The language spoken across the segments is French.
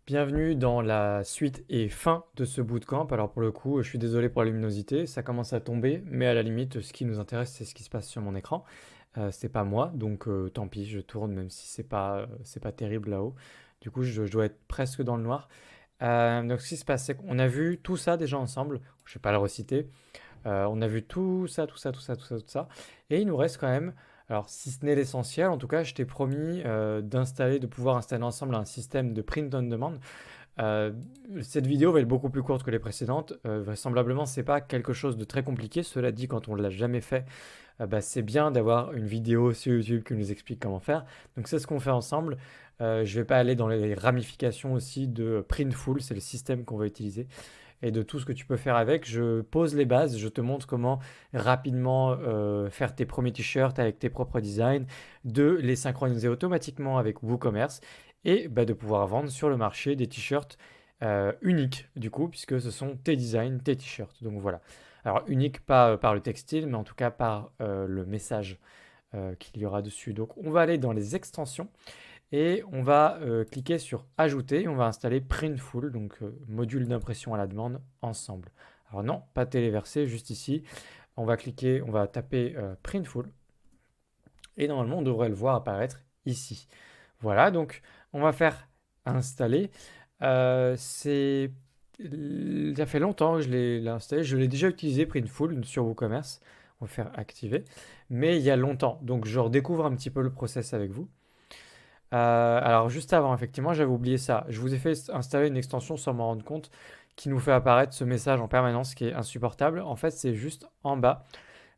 Bienvenue dans la suite et fin de ce bootcamp. Alors pour le coup, je suis désolé pour la luminosité, ça commence à tomber, mais à la limite, ce qui nous intéresse, c'est ce qui se passe sur mon écran. C'est pas moi, donc tant pis, je tourne même si c'est pas terrible là-haut. Du coup, je dois être presque dans le noir. Donc ce qui se passe, c'est qu'on a vu tout ça déjà ensemble. Je vais pas le reciter. On a vu tout ça, tout ça, tout ça, tout ça, tout ça. Et il nous reste quand même, alors si ce n'est l'essentiel, en tout cas, je t'ai promis de pouvoir installer ensemble un système de print on demand. Euh, cette vidéo va être beaucoup plus courte que les précédentes. Vraisemblablement, c'est pas quelque chose de très compliqué. Cela dit, quand on l'a jamais fait, bah, c'est bien d'avoir une vidéo sur YouTube qui nous explique comment faire. Donc c'est ce qu'on fait ensemble. Je vais pas aller dans les ramifications aussi de Printful, c'est le système qu'on va utiliser et de tout ce que tu peux faire avec. Je pose les bases, je te montre comment rapidement faire tes premiers t-shirts avec tes propres designs, de les synchroniser automatiquement avec WooCommerce et bah, de pouvoir vendre sur le marché des t-shirts uniques du coup, puisque ce sont tes designs, tes t-shirts. Donc voilà. Alors unique pas par le textile, mais en tout cas par le message qu'il y aura dessus. Donc on va aller dans les extensions. Et on va cliquer sur Ajouter et on va installer Printful, donc module d'impression à la demande ensemble. Alors non, pas téléversé, juste ici. On va cliquer, on va taper Printful et normalement on devrait le voir apparaître ici. Voilà, donc on va faire installer. C'est Ça fait longtemps que je l'ai installé. Je l'ai déjà utilisé Printful sur WooCommerce. On va faire activer. Mais il y a longtemps. Donc je redécouvre un petit peu le process avec vous. Alors juste avant, effectivement, j'avais oublié ça. Je vous ai fait installer une extension sans m'en rendre compte qui nous fait apparaître ce message en permanence qui est insupportable. En fait, c'est juste en bas.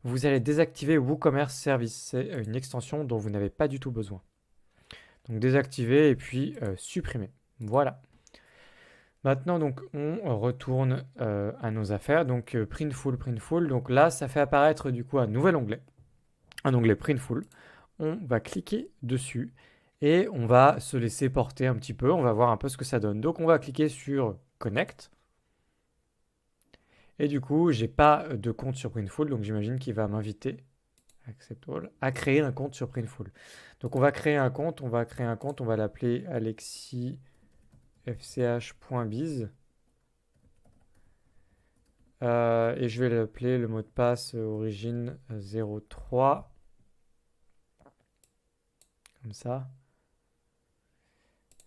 Vous allez désactiver WooCommerce Service. C'est une extension dont vous n'avez pas du tout besoin. Donc désactiver et puis supprimer. Voilà. Maintenant, donc, on retourne à nos affaires. Donc Printful, Printful. Donc là, ça fait apparaître du coup un onglet Printful. On va cliquer dessus et on va se laisser porter un petit peu. On va voir un peu ce que ça donne. Donc on va cliquer sur Connect. Et du coup, j'ai pas de compte sur Printful, donc j'imagine qu'il va m'inviter Accept all, à créer un compte sur Printful. Donc on va créer un compte, on va l'appeler alexifch.biz. Et je vais l'appeler le mot de passe origine 03, comme ça.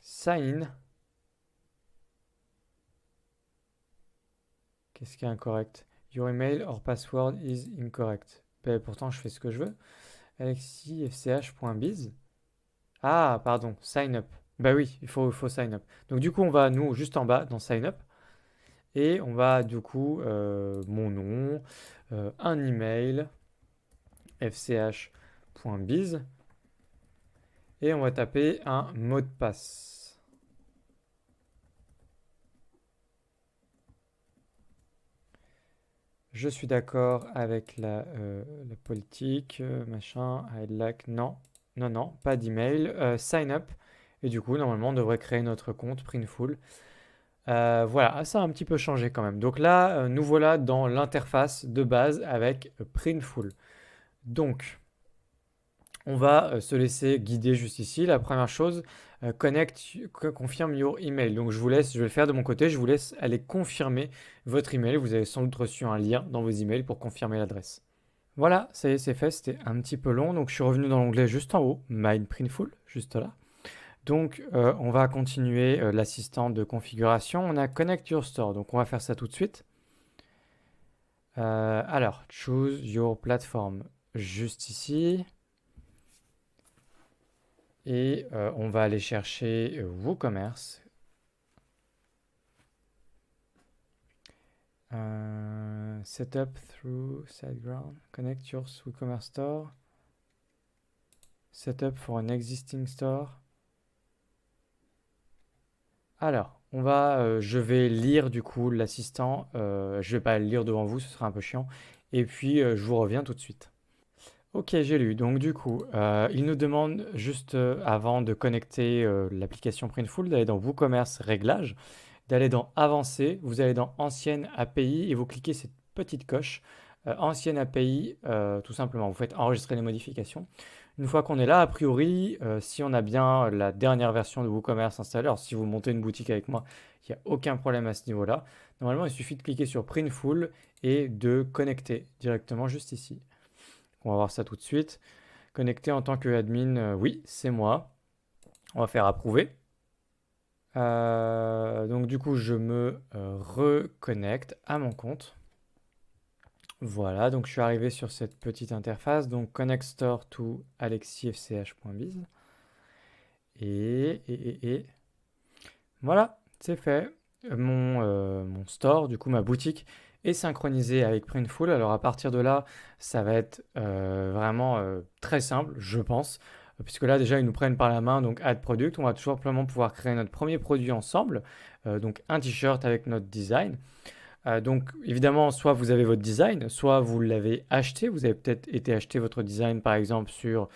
Sign in. Qu'est-ce qui est incorrect? Your email or password is incorrect. Ben, pourtant, je fais ce que je veux. alexifch.biz. Ah, pardon, sign up. Bah oui, il faut sign up. Donc du coup, on va, nous, juste en bas, dans sign up. Et on va, du coup, mon nom, un email, fch.biz. Et on va taper un mot de passe. Je suis d'accord avec la politique, machin, I'd like, non, non, non, pas d'email, sign up, et du coup, normalement, on devrait créer notre compte Printful. Voilà, ah, ça a un petit peu changé quand même. Donc là, nous voilà dans l'interface de base avec Printful. Donc, on va se laisser guider juste ici. La première chose, confirm your email. Donc je vais le faire de mon côté, je vous laisse aller confirmer votre email. Vous avez sans doute reçu un lien dans vos emails pour confirmer l'adresse. Voilà, ça y est, c'est fait, c'était un petit peu long. Donc je suis revenu dans l'onglet juste en haut, Mine Printful, juste là. Donc on va continuer l'assistant de configuration. On a Connect Your Store, donc on va faire ça tout de suite. Alors, choose your platform, juste ici. Et on va aller chercher WooCommerce. Setup through SiteGround. Connect your WooCommerce store. Setup for an existing store. Alors, je vais lire du coup l'assistant. Je vais pas le lire devant vous, ce sera un peu chiant. Et puis, je vous reviens tout de suite. Ok, j'ai lu. Donc du coup, il nous demande juste avant de connecter l'application Printful d'aller dans WooCommerce Réglages, d'aller dans Avancé, vous allez dans Ancienne API et vous cliquez cette petite coche Ancienne API, tout simplement. Vous faites enregistrer les modifications. Une fois qu'on est là, a priori, si on a bien la dernière version de WooCommerce installée, alors si vous montez une boutique avec moi, il n'y a aucun problème à ce niveau-là. Normalement, il suffit de cliquer sur Printful et de connecter directement juste ici. On va voir ça tout de suite. Connecter en tant que admin, oui, c'est moi. On va faire approuver. Donc du coup, je me reconnecte à mon compte. Voilà, donc je suis arrivé sur cette petite interface. Donc Connect Store to alexiefch.biz. Et voilà, c'est fait. Mon store, du coup ma boutique, est synchronisée avec Printful. Alors à partir de là, ça va être vraiment très simple, je pense. Puisque là déjà ils nous prennent par la main, donc Add Product. On va tout simplement pouvoir créer notre premier produit ensemble. Donc un t-shirt avec notre design. Donc évidemment, soit vous avez votre design, soit vous l'avez acheté. Vous avez peut-être été acheter votre design par exemple sur,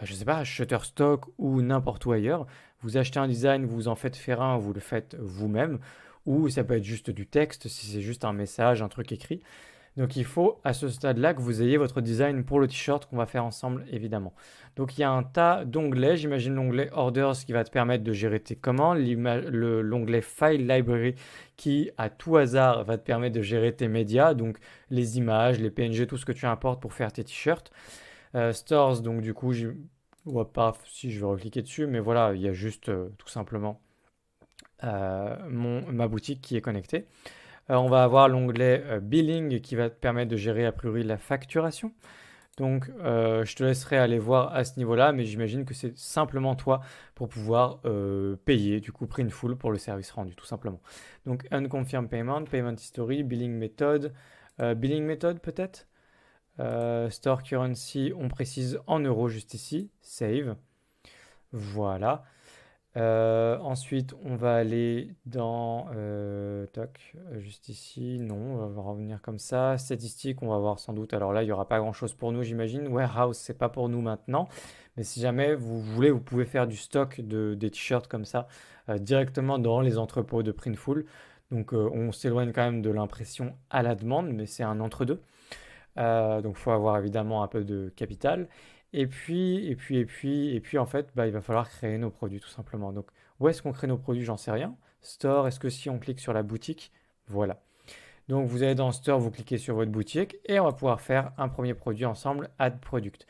je ne sais pas, Shutterstock ou n'importe où ailleurs. Vous achetez un design, vous en faites faire un, vous le faites vous-même. Ou ça peut être juste du texte, si c'est juste un message, un truc écrit. Donc il faut à ce stade-là que vous ayez votre design pour le t-shirt qu'on va faire ensemble évidemment. Donc il y a un tas d'onglets, j'imagine l'onglet Orders qui va te permettre de gérer tes commandes, l'onglet File Library qui à tout hasard va te permettre de gérer tes médias, donc les images, les PNG, tout ce que tu importes pour faire tes t-shirts. Stores, donc du coup, je vois pas si je vais recliquer dessus, mais voilà, il y a juste tout simplement ma boutique qui est connectée. On va avoir l'onglet Billing qui va te permettre de gérer a priori la facturation. Donc, je te laisserai aller voir à ce niveau-là, mais j'imagine que c'est simplement toi pour pouvoir payer, du coup, Printful pour le service rendu, tout simplement. Donc, Unconfirmed Payment, Payment History, Billing Method peut-être. Store Currency, on précise en euros juste ici. Save. Voilà. Ensuite, on va aller dans toc, juste ici. Non, on va revenir comme ça. Statistiques, on va voir sans doute. Alors là, il n'y aura pas grand-chose pour nous, j'imagine. Warehouse, c'est pas pour nous maintenant. Mais si jamais vous voulez, vous pouvez faire du stock des t-shirts comme ça directement dans les entrepôts de Printful. Donc on s'éloigne quand même de l'impression à la demande, mais c'est un entre-deux. Donc il faut avoir évidemment un peu de capital. Et puis, en fait, bah, il va falloir créer nos produits tout simplement. Donc, où est-ce qu'on crée nos produits? J'en sais rien. Store, est-ce que si on clique sur la boutique? Voilà. Donc, vous allez dans Store, vous cliquez sur votre boutique et on va pouvoir faire un premier produit ensemble, Add Product.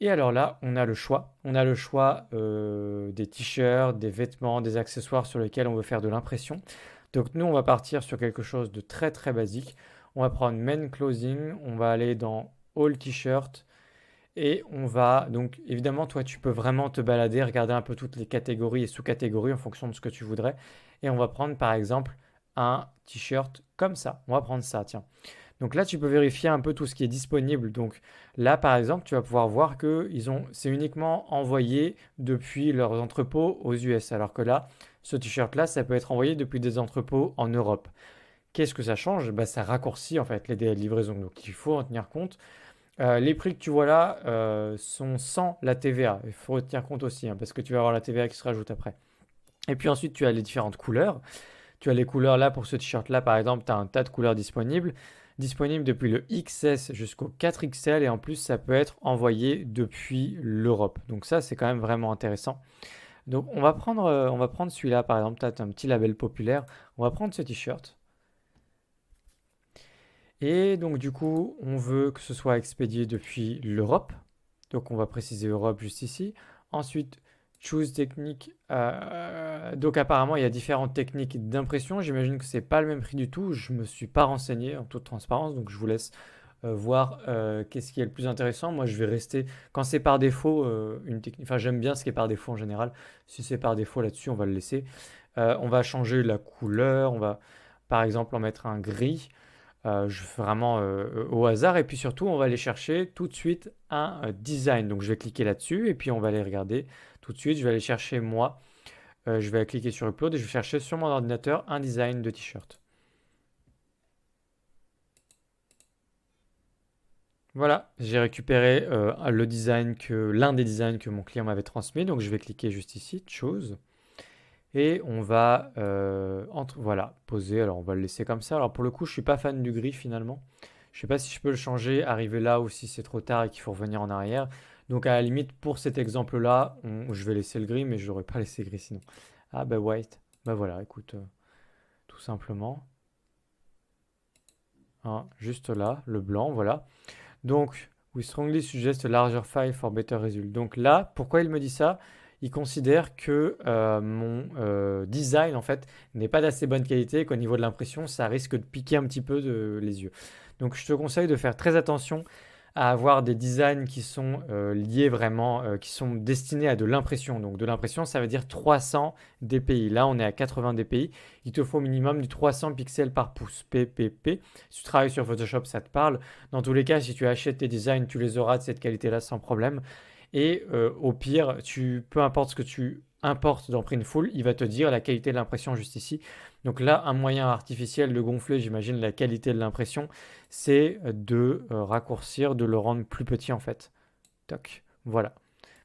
Et alors là, on a le choix. On a le choix des t-shirts, des vêtements, des accessoires sur lesquels on veut faire de l'impression. Donc, nous, on va partir sur quelque chose de très très basique. On va prendre Main Clothing, on va aller dans All T-shirt. Et on va, donc évidemment, toi, tu peux vraiment te balader, regarder un peu toutes les catégories et sous-catégories en fonction de ce que tu voudrais. Et on va prendre par exemple un t-shirt comme ça. On va prendre ça, tiens. Donc là, tu peux vérifier un peu tout ce qui est disponible. Donc là, par exemple, tu vas pouvoir voir que c'est uniquement envoyé depuis leurs entrepôts aux US. Alors que là, ce t-shirt-là, ça peut être envoyé depuis des entrepôts en Europe. Qu'est-ce que ça change? Bah, ça raccourcit en fait les délais de livraison. Donc il faut en tenir compte. Les prix que tu vois là sont sans la TVA. Il faut tenir compte aussi, hein, parce que tu vas avoir la TVA qui se rajoute après. Et puis ensuite, tu as les différentes couleurs. Tu as les couleurs là pour ce t-shirt-là, par exemple, tu as un tas de couleurs disponibles. Disponibles depuis le XS jusqu'au 4XL et en plus, ça peut être envoyé depuis l'Europe. Donc ça, c'est quand même vraiment intéressant. Donc on va prendre celui-là, par exemple, tu as un petit label populaire. On va prendre ce t-shirt. Et donc du coup, on veut que ce soit expédié depuis l'Europe. Donc on va préciser Europe juste ici. Ensuite, choose technique. Donc apparemment, il y a différentes techniques d'impression. J'imagine que c'est pas le même prix du tout. Je me suis pas renseigné en toute transparence, donc je vous laisse voir qu'est-ce qui est le plus intéressant. Moi, je vais rester quand c'est par défaut une technique. Enfin, j'aime bien ce qui est par défaut en général. Si c'est par défaut là-dessus, on va le laisser. On va changer la couleur. On va par exemple en mettre un gris. Je fais vraiment au hasard et puis surtout on va aller chercher tout de suite un design. Donc je vais cliquer là-dessus et puis on va aller regarder tout de suite. Je vais aller chercher moi, je vais cliquer sur Upload et je vais chercher sur mon ordinateur un design de t-shirt. Voilà, j'ai récupéré l'un des designs que mon client m'avait transmis. Donc je vais cliquer juste ici, Chose. Et on va voilà, poser. Alors on va le laisser comme ça. Alors pour le coup, je suis pas fan du gris finalement. Je sais pas si je peux le changer, arriver là ou si c'est trop tard et qu'il faut revenir en arrière. Donc à la limite, pour cet exemple-là, je vais laisser le gris, mais je n'aurais pas laissé gris sinon. Ah bah white. Bah voilà, écoute, tout simplement. Hein, juste là, le blanc, voilà. Donc, we strongly suggest a larger file for better result. Donc là, pourquoi il me dit ça? Il considère que mon design, en fait, n'est pas d'assez bonne qualité, qu'au niveau de l'impression, ça risque de piquer un petit peu les yeux. Donc, je te conseille de faire très attention à avoir des designs qui sont liés vraiment, qui sont destinés à de l'impression. Donc, de l'impression, ça veut dire 300 dpi. Là, on est à 80 dpi. Il te faut au minimum du 300 pixels par pouce, PPP. Si tu travailles sur Photoshop, ça te parle. Dans tous les cas, si tu achètes tes designs, tu les auras de cette qualité-là sans problème. Et au pire, peu importe ce que tu importes dans Printful, il va te dire la qualité de l'impression juste ici. Donc là, un moyen artificiel de gonfler, j'imagine, la qualité de l'impression, c'est de raccourcir, de le rendre plus petit en fait. Toc, voilà,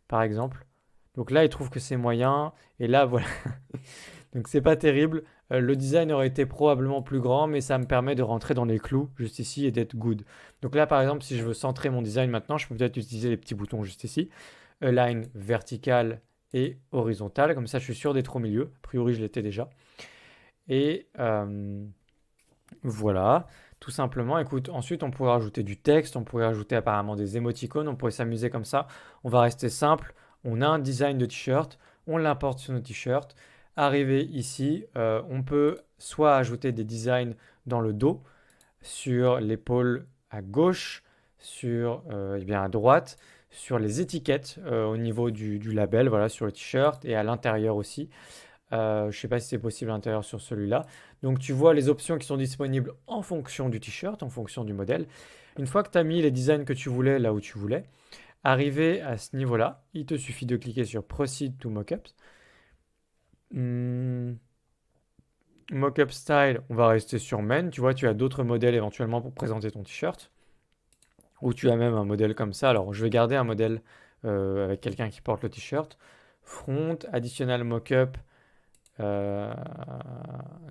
par exemple. Donc là, il trouve que c'est moyen, et là, voilà. Donc c'est pas terrible. Le design aurait été probablement plus grand, mais ça me permet de rentrer dans les clous juste ici et d'être good. Donc là, par exemple, si je veux centrer mon design maintenant, je peux peut-être utiliser les petits boutons juste ici. Align vertical et horizontal. Comme ça, je suis sûr d'être au milieu. A priori, je l'étais déjà. Et voilà, tout simplement. Écoute, ensuite, on pourrait rajouter du texte, on pourrait rajouter apparemment des émoticônes, on pourrait s'amuser comme ça. On va rester simple. On a un design de t-shirt, on l'importe sur nos t-shirts. Arrivé ici, on peut soit ajouter des designs dans le dos, sur l'épaule à gauche, sur eh bien à droite, sur les étiquettes au niveau du label, voilà, sur le t-shirt et à l'intérieur aussi. Je ne sais pas si c'est possible à l'intérieur sur celui-là. Donc tu vois les options qui sont disponibles en fonction du t-shirt, en fonction du modèle. Une fois que tu as mis les designs que tu voulais là où tu voulais, arrivé à ce niveau-là, il te suffit de cliquer sur Proceed to Mockups. Mockup Style, on va rester sur Main. Tu vois, tu as d'autres modèles éventuellement pour présenter ton t-shirt. Ou tu as même un modèle comme ça. Alors je vais garder un modèle avec quelqu'un qui porte le t-shirt. Front, Additional Mockup. Euh,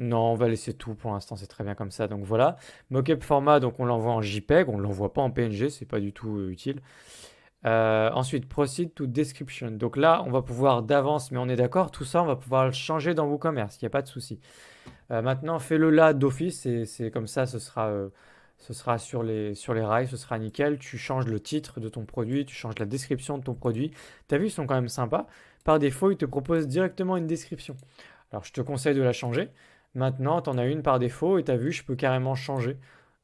non, on va laisser tout pour l'instant, c'est très bien comme ça. Donc voilà. Mockup format, donc on l'envoie en JPEG, on ne l'envoie pas en PNG, c'est pas du tout utile. Ensuite, proceed to description. Donc là, on va pouvoir d'avance, mais on est d'accord, tout ça, on va pouvoir le changer dans WooCommerce, il n'y a pas de souci. Maintenant, fais-le là d'office, c'est comme ça, ce sera sur les rails, ce sera nickel. Tu changes le titre de ton produit, tu changes la description de ton produit. Tu as vu, ils sont quand même sympas. Par défaut, ils te proposent directement une description. Alors, je te conseille de la changer. Maintenant, tu en as une par défaut et tu as vu, je peux carrément changer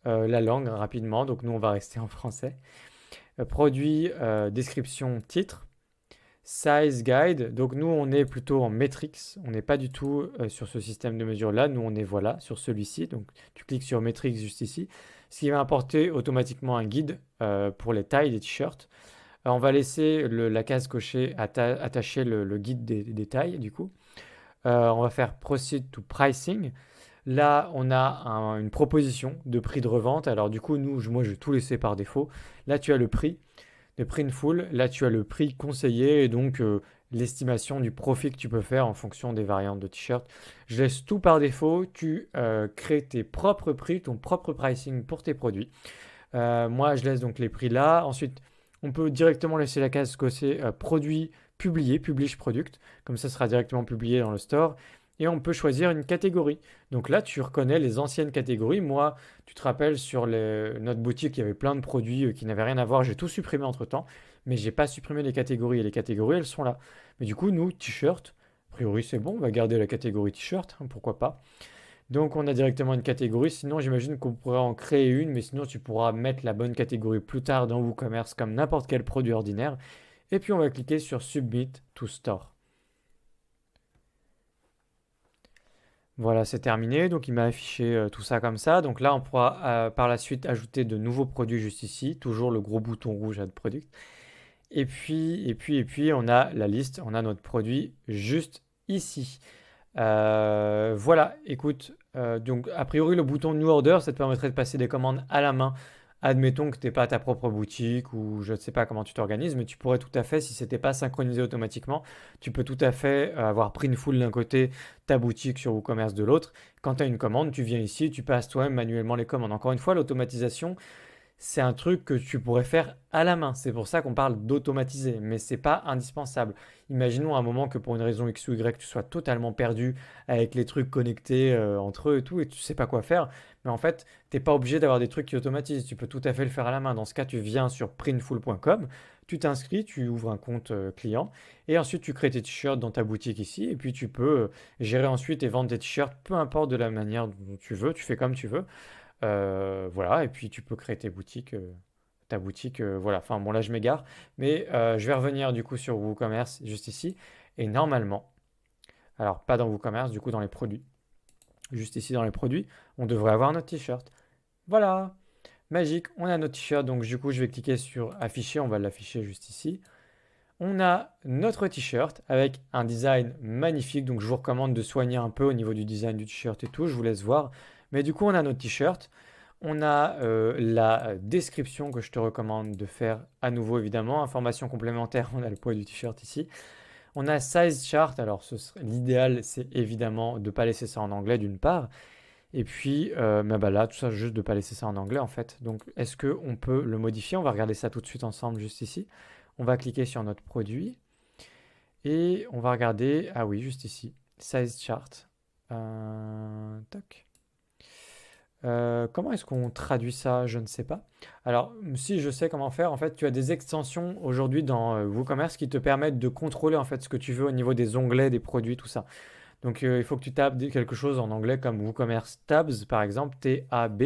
la langue rapidement. Donc, nous, on va rester en français. Produit, description, titre. Size guide. Donc, nous, on est plutôt en Metrics. On n'est pas du tout sur ce système de mesure-là. Nous, on est voilà, sur celui-ci. Donc, tu cliques sur Metrics juste ici. Ce qui va importer automatiquement un guide pour les tailles des t-shirts. On va laisser la case cochée attacher le guide des tailles, du coup. On va faire Proceed to Pricing. Là, on a une proposition de prix de revente. Alors du coup, moi, je vais tout laisser par défaut. Là, tu as le prix de Printful. Là, tu as le prix conseillé et donc l'estimation du profit que tu peux faire en fonction des variantes de t-shirt. Je laisse tout par défaut. Tu crées tes propres prix, ton propre pricing pour tes produits. Moi, je laisse donc les prix là. Ensuite, on peut directement laisser la case cochée produit publié, publish product. Comme ça sera directement publié dans le store. Et on peut choisir une catégorie. Donc là, tu reconnais les anciennes catégories. Moi, tu te rappelles, sur notre boutique, il y avait plein de produits qui n'avaient rien à voir. J'ai tout supprimé entre-temps. Mais j'ai pas supprimé les catégories. Et les catégories, elles sont là. Mais du coup, nous, t-shirt, a priori, c'est bon. On va garder la catégorie t-shirt. Pourquoi pas. Donc on a directement une catégorie, sinon j'imagine qu'on pourrait en créer une, mais sinon tu pourras mettre la bonne catégorie plus tard dans WooCommerce comme n'importe quel produit ordinaire. Et puis on va cliquer sur Submit to Store. Voilà, c'est terminé. Donc il m'a affiché tout ça comme ça. Donc là on pourra par la suite ajouter de nouveaux produits juste ici, toujours le gros bouton rouge Add Product. Et puis on a la liste, on a notre produit juste ici. Voilà, écoute, donc a priori le bouton New Order, ça te permettrait de passer des commandes à la main. Admettons que tu n'es pas ta propre boutique ou je ne sais pas comment tu t'organises, mais tu pourrais tout à fait, si ce n'était pas synchronisé automatiquement, tu peux tout à fait avoir Printful d'un côté, ta boutique sur WooCommerce de l'autre. Quand tu as une commande, tu viens ici, tu passes toi-même manuellement les commandes. Encore une fois, l'automatisation, c'est un truc que tu pourrais faire à la main. C'est pour ça qu'on parle d'automatiser, mais c'est pas indispensable. Imaginons un moment que pour une raison X ou Y, tu sois totalement perdu avec les trucs connectés entre eux et tout, et tu sais pas quoi faire. Mais en fait, t'es pas obligé d'avoir des trucs qui automatisent. Tu peux tout à fait le faire à la main. Dans ce cas, tu viens sur printful.com, tu t'inscris, tu ouvres un compte client, et ensuite tu crées tes t-shirts dans ta boutique ici, et puis tu peux gérer ensuite et vendre tes t-shirts, peu importe de la manière dont tu veux, tu fais comme tu veux. Voilà, et puis tu peux créer tes boutiques, ta boutique, voilà. Enfin bon, là je m'égare, mais je vais revenir du coup sur WooCommerce juste ici. Et normalement, alors pas dans WooCommerce, du coup dans les produits, juste ici dans les produits, on devrait avoir notre t-shirt. Voilà, magique, on a notre t-shirt. Donc du coup, je vais cliquer sur afficher, on va l'afficher juste ici. On a notre t-shirt avec un design magnifique. Donc je vous recommande de soigner un peu au niveau du design du t-shirt et tout, je vous laisse voir. Mais du coup, on a notre t-shirt. On a la description que je te recommande de faire à nouveau, évidemment. Information complémentaire, on a le poids du t-shirt ici. On a size chart. Alors, l'idéal, c'est évidemment de ne pas laisser ça en anglais d'une part. Et puis, bah là, tout ça, juste de ne pas laisser ça en anglais en fait. Donc, est-ce qu'on peut le modifier? On va regarder ça tout de suite ensemble, juste ici. On va cliquer sur notre produit et on va regarder. Ah oui, juste ici. Size chart. Toc. Comment est-ce qu'on traduit ça? Je ne sais pas. Alors, si je sais comment faire, en fait, tu as des extensions aujourd'hui dans WooCommerce qui te permettent de contrôler en fait ce que tu veux au niveau des onglets, des produits, tout ça. Donc, il faut que tu tapes quelque chose en anglais comme WooCommerce Tabs, par exemple, T-A-B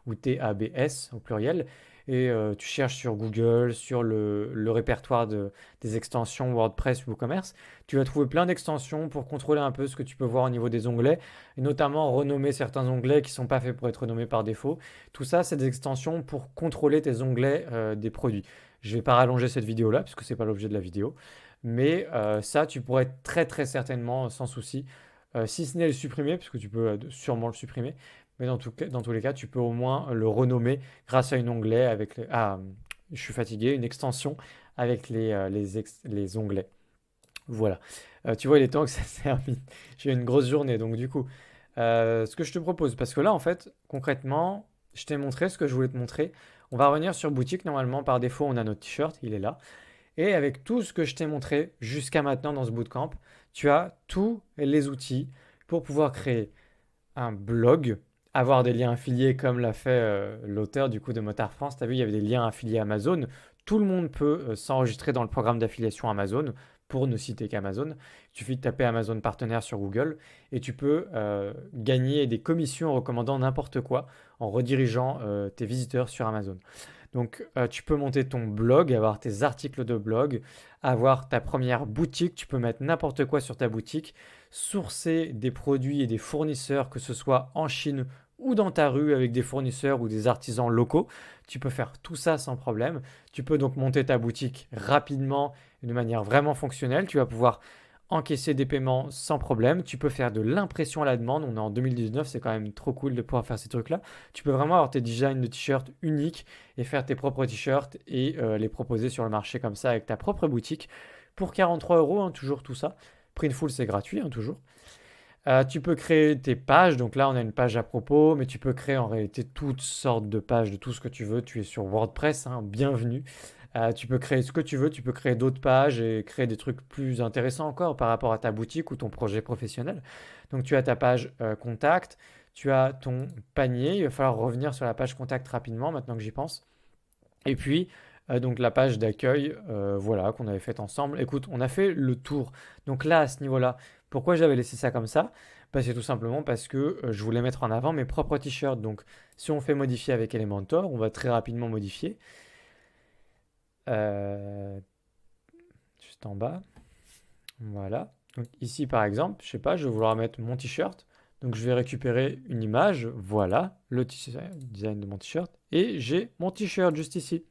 ou T-A-B-S au pluriel. Et tu cherches sur Google, sur le répertoire des extensions WordPress WooCommerce. Tu vas trouver plein d'extensions pour contrôler un peu ce que tu peux voir au niveau des onglets, et notamment renommer certains onglets qui ne sont pas faits pour être renommés par défaut. Tout ça, c'est des extensions pour contrôler tes onglets des produits. Je ne vais pas rallonger cette vidéo-là, puisque ce n'est pas l'objet de la vidéo. Mais ça, tu pourrais très très certainement, sans souci, si ce n'est le supprimer, puisque tu peux sûrement le supprimer, mais dans tous les cas, tu peux au moins le renommer grâce à une onglet avec je suis fatigué, une extension avec les onglets. Voilà. Tu vois, il est temps que ça se termine. J'ai eu une grosse journée, donc du coup, ce que je te propose, parce que là, en fait, concrètement, je t'ai montré ce que je voulais te montrer. On va revenir sur boutique. Normalement, par défaut, on a notre t-shirt, il est là. Et avec tout ce que je t'ai montré jusqu'à maintenant dans ce bootcamp, tu as tous les outils pour pouvoir créer un blog, avoir des liens affiliés comme l'a fait l'auteur du coup de Motard France. Tu as vu, il y avait des liens affiliés Amazon. Tout le monde peut s'enregistrer dans le programme d'affiliation Amazon, pour ne citer qu'Amazon. Il suffit de taper Amazon partenaire sur Google et tu peux gagner des commissions en recommandant n'importe quoi, en redirigeant tes visiteurs sur Amazon. Donc, tu peux monter ton blog, avoir tes articles de blog, avoir ta première boutique. Tu peux mettre n'importe quoi sur ta boutique, sourcer des produits et des fournisseurs, que ce soit en Chine ou dans ta rue avec des fournisseurs ou des artisans locaux. Tu peux faire tout ça sans problème. Tu peux donc monter ta boutique rapidement et de manière vraiment fonctionnelle. Tu vas pouvoir encaisser des paiements sans problème. Tu peux faire de l'impression à la demande. On est en 2019, c'est quand même trop cool de pouvoir faire ces trucs-là. Tu peux vraiment avoir tes designs de t-shirts uniques et faire tes propres t-shirts et les proposer sur le marché comme ça avec ta propre boutique pour 43 euros, hein, toujours tout ça. Printful, c'est gratuit, hein, toujours. Tu peux créer tes pages. Donc là, on a une page à propos, mais tu peux créer en réalité toutes sortes de pages de tout ce que tu veux. Tu es sur WordPress, hein, bienvenue. Tu peux créer ce que tu veux, tu peux créer d'autres pages et créer des trucs plus intéressants encore par rapport à ta boutique ou ton projet professionnel. Donc tu as ta page contact, tu as ton panier. Il va falloir revenir sur la page contact rapidement maintenant que j'y pense. Et puis, donc la page d'accueil, voilà, qu'on avait faite ensemble. Écoute, on a fait le tour. Donc là, à ce niveau-là, pourquoi j'avais laissé ça comme ça? Bah, c'est tout simplement parce que je voulais mettre en avant mes propres t-shirts. Donc, si on fait modifier avec Elementor, on va très rapidement modifier. Euh, Juste en bas. Voilà. Donc ici, par exemple, je sais pas, je vais vouloir mettre mon t-shirt. Donc, je vais récupérer une image. Voilà, le design de mon t-shirt. Et j'ai mon t-shirt juste ici,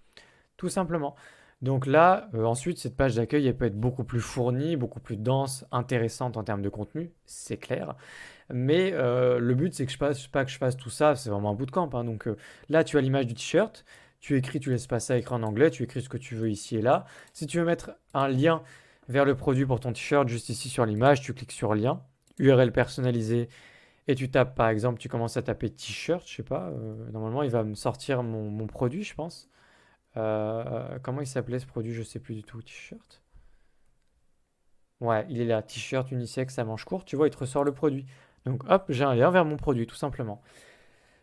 tout simplement. Donc là, ensuite, cette page d'accueil, elle peut être beaucoup plus fournie, beaucoup plus dense, intéressante en termes de contenu, c'est clair. Mais le but, c'est que je fasse pas que je fasse tout ça, c'est vraiment un bootcamp, hein. Donc là, tu as l'image du t-shirt, tu écris, tu laisses passer à écran en anglais, tu écris ce que tu veux ici et là. Si tu veux mettre un lien vers le produit pour ton t-shirt, juste ici sur l'image, tu cliques sur lien, URL personnalisé Et tu tapes, par exemple, tu commences à taper t-shirt, je sais pas, normalement il va me sortir mon produit, je pense. Comment il s'appelait ce produit? Je sais plus du tout. T-shirt? Ouais, il est là, t-shirt unisexe à manches courtes, tu vois, il te ressort le produit. Donc hop, j'ai un lien vers mon produit, tout simplement.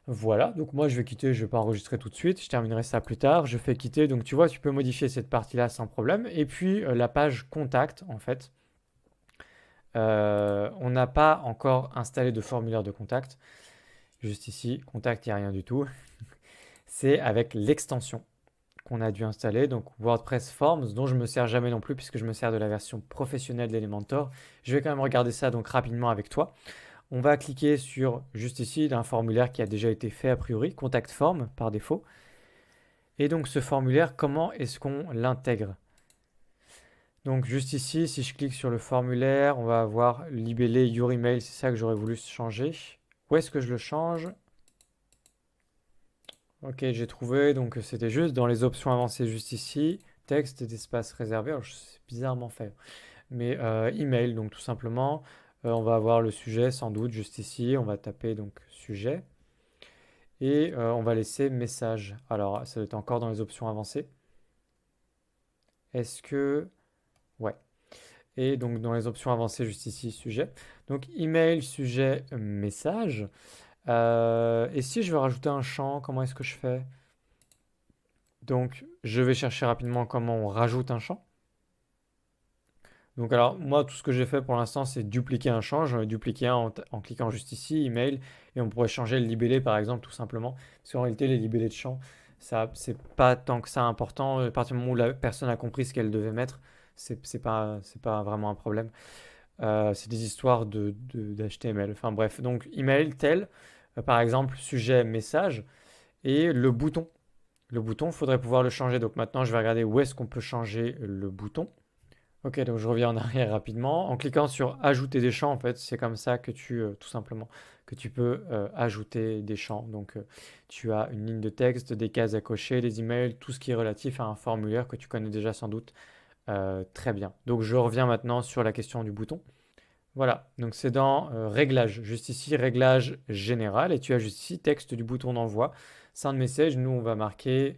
Voilà, donc moi je vais quitter, je vais pas enregistrer tout de suite, je terminerai ça plus tard, je fais quitter, donc tu vois, tu peux modifier cette partie-là sans problème. Et puis la page contact, en fait, on n'a pas encore installé de formulaire de contact. Juste ici, contact, il n'y a rien du tout. C'est avec l'extension qu'on a dû installer, donc WordPress Forms, dont je me sers jamais non plus puisque je me sers de la version professionnelle d'Elementor. Je vais quand même regarder ça donc rapidement avec toi. On va cliquer sur juste ici un formulaire qui a déjà été fait a priori, Contact Form par défaut. Et donc ce formulaire, comment est-ce qu'on l'intègre? Donc juste ici, si je clique sur le formulaire, on va avoir libellé Your Email, c'est ça que j'aurais voulu changer. Où est-ce que je le change? Ok, j'ai trouvé, donc c'était juste dans les options avancées juste ici, texte et d'espace réservé, alors c'est bizarrement fait, mais email, donc tout simplement, on va avoir le sujet sans doute juste ici, on va taper donc sujet, et on va laisser message. Alors ça doit être encore dans les options avancées. Est-ce que... Ouais. Et donc dans les options avancées juste ici, sujet. Donc email, sujet, message. Et si je veux rajouter un champ, comment est-ce que je fais? Donc, je vais chercher rapidement comment on rajoute un champ. Donc, alors, moi, tout ce que j'ai fait pour l'instant, c'est dupliquer un champ. J'en ai dupliqué un en cliquant juste ici, email, et on pourrait changer le libellé, par exemple, tout simplement. Parce qu'en réalité, les libellés de champs, ça, c'est pas tant que ça important. À partir du moment où la personne a compris ce qu'elle devait mettre, c'est pas vraiment un problème. C'est des histoires d'HTML. Enfin, bref. Donc, email, tel, par exemple, sujet, message, et le bouton. Le bouton, il faudrait pouvoir le changer. Donc maintenant, je vais regarder où est-ce qu'on peut changer le bouton. Ok, donc je reviens en arrière rapidement. En cliquant sur ajouter des champs, en fait, c'est comme ça que tout simplement, que tu peux ajouter des champs. Donc tu as une ligne de texte, des cases à cocher, des emails, tout ce qui est relatif à un formulaire que tu connais déjà sans doute très bien. Donc je reviens maintenant sur la question du bouton. Voilà, donc c'est dans Réglages, juste ici, Réglage général, et tu as juste ici texte du bouton d'envoi. Send message, nous on va marquer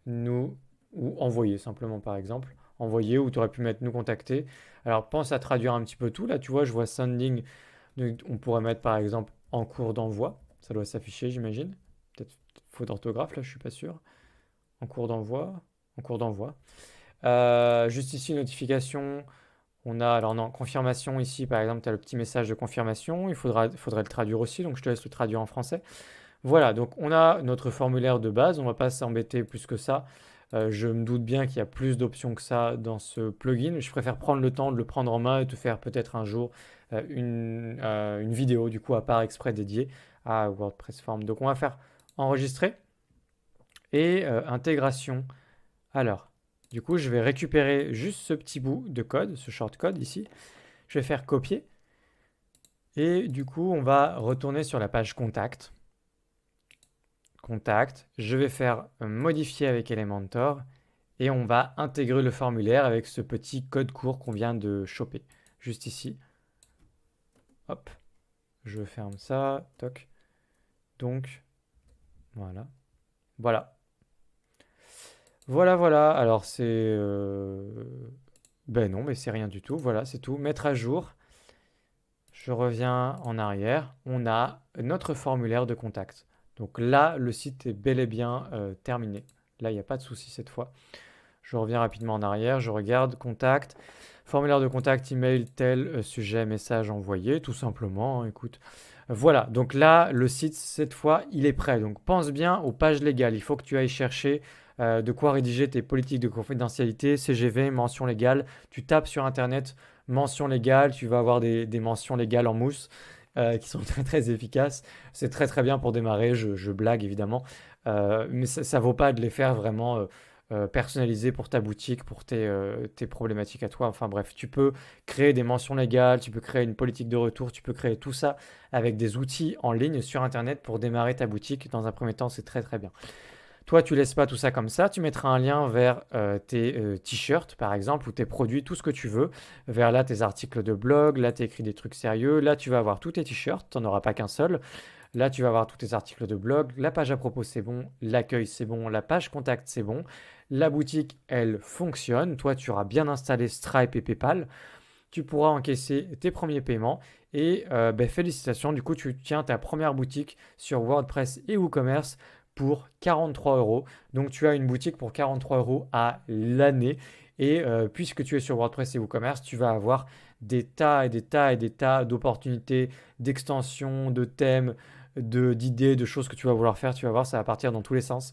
nous ou envoyer simplement par exemple. Envoyer ou tu aurais pu mettre nous contacter. Alors pense à traduire un petit peu tout. Là tu vois, je vois sending, donc on pourrait mettre par exemple en cours d'envoi. Ça doit s'afficher, j'imagine. Peut-être faute d'orthographe, là je suis pas sûr. En cours d'envoi, en cours d'envoi. Juste ici, notification. On a, alors non, confirmation ici, par exemple, tu as le petit message de confirmation. Il faudrait le traduire aussi, donc je te laisse le traduire en français. Voilà, donc on a notre formulaire de base. On ne va pas s'embêter plus que ça. Je me doute bien qu'il y a plus d'options que ça dans ce plugin. Je préfère prendre le temps de le prendre en main et te faire peut-être un jour une vidéo, du coup, à part exprès dédiée à WordPress Form. Donc on va faire enregistrer et intégration. Alors, du coup, je vais récupérer juste ce petit bout de code, ce shortcode ici. Je vais faire copier. Et du coup, on va retourner sur la page contact. Contact. Je vais faire modifier avec Elementor. Et on va intégrer le formulaire avec ce petit code court qu'on vient de choper. Juste ici. Hop. Je ferme ça. Toc. Donc, voilà. Voilà. Voilà, voilà. Alors, c'est... Ben non, mais c'est rien du tout. Voilà, c'est tout. Mettre à jour. Je reviens en arrière. On a notre formulaire de contact. Donc là, le site est bel et bien terminé. Là, il n'y a pas de souci cette fois. Je reviens rapidement en arrière. Je regarde contact. Formulaire de contact, email, tel, sujet, message envoyé, tout simplement. Écoute. Voilà. Donc là, le site, cette fois, il est prêt. Donc pense bien aux pages légales. Il faut que tu ailles chercher de quoi rédiger tes politiques de confidentialité, CGV, mention légale. Tu tapes sur Internet mention légale, tu vas avoir des mentions légales en mousse qui sont très très efficaces. C'est très très bien pour démarrer, je blague évidemment, mais ça vaut pas de les faire vraiment personnalisés pour ta boutique, pour tes problématiques à toi. Enfin bref, tu peux créer des mentions légales, tu peux créer une politique de retour, tu peux créer tout ça avec des outils en ligne sur Internet pour démarrer ta boutique. Dans un premier temps, c'est très très bien. Toi, tu laisses pas tout ça comme ça, tu mettras un lien vers tes t-shirts par exemple, ou tes produits, tout ce que tu veux, vers là tes articles de blog, là tu écris des trucs sérieux, là tu vas avoir tous tes t-shirts, tu n'en auras pas qu'un seul, là tu vas avoir tous tes articles de blog, la page à propos c'est bon, l'accueil c'est bon, la page contact c'est bon, la boutique elle fonctionne, toi tu auras bien installé Stripe et PayPal, tu pourras encaisser tes premiers paiements et ben, félicitations, du coup tu tiens ta première boutique sur WordPress et WooCommerce pour 43 euros. Donc tu as une boutique pour 43 euros à l'année et puisque tu es sur WordPress et WooCommerce, tu vas avoir des tas et des tas et des tas d'opportunités, d'extensions, de thèmes, d'idées, de choses que tu vas vouloir faire. Tu vas voir, ça va partir dans tous les sens.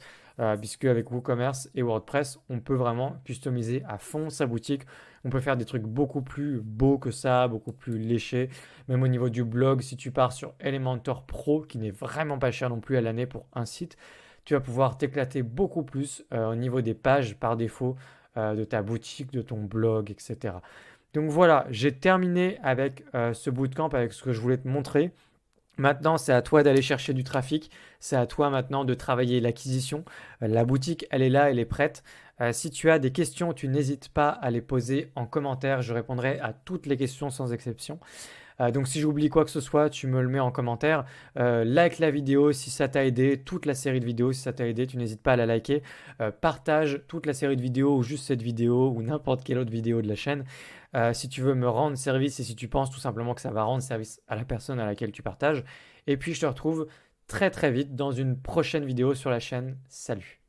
Puisque avec WooCommerce et WordPress, on peut vraiment customiser à fond sa boutique. On peut faire des trucs beaucoup plus beaux que ça, beaucoup plus léchés. Même au niveau du blog, si tu pars sur Elementor Pro, qui n'est vraiment pas cher non plus à l'année pour un site, tu vas pouvoir t'éclater beaucoup plus au niveau des pages par défaut de ta boutique, de ton blog, etc. Donc voilà, j'ai terminé avec ce bootcamp, avec ce que je voulais te montrer. Maintenant, c'est à toi d'aller chercher du trafic. C'est à toi maintenant de travailler l'acquisition. La boutique, elle est là, elle est prête. Si tu as des questions, tu n'hésites pas à les poser en commentaire. Je répondrai à toutes les questions sans exception. Donc si j'oublie quoi que ce soit, tu me le mets en commentaire. Like la vidéo si ça t'a aidé, toute la série de vidéos si ça t'a aidé, tu n'hésites pas à la liker. Partage toute la série de vidéos ou juste cette vidéo ou n'importe quelle autre vidéo de la chaîne. Si tu veux me rendre service et si tu penses tout simplement que ça va rendre service à la personne à laquelle tu partages. Et puis je te retrouve très très vite dans une prochaine vidéo sur la chaîne. Salut!